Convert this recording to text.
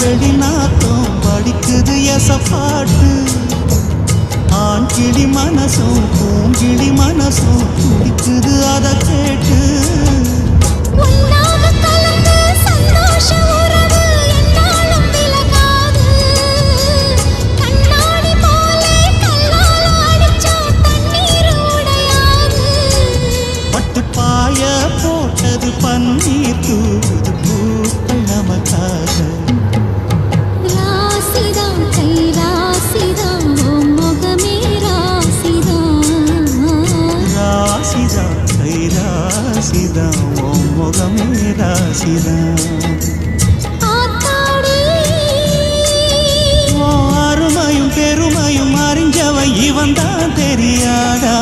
வெளிநாட்டம் படிக்குது எசப்பாட்டு ஆண் கிளி மனசும் பூங்கிளி மனசும் துடிக்குது அதை கேட்டு பட்டுப்பாய போட்டது பன்னீர் தூது பூக்கள் நமக்காக ராசிதான் கை ராசிதான் முகமே ராசிதான் ராசிதான் கை ராசிதான் முகமே ராசிதான் அருமையும் பெருமையும் அறிஞ்சவன் இவன் தான் தெரியாதா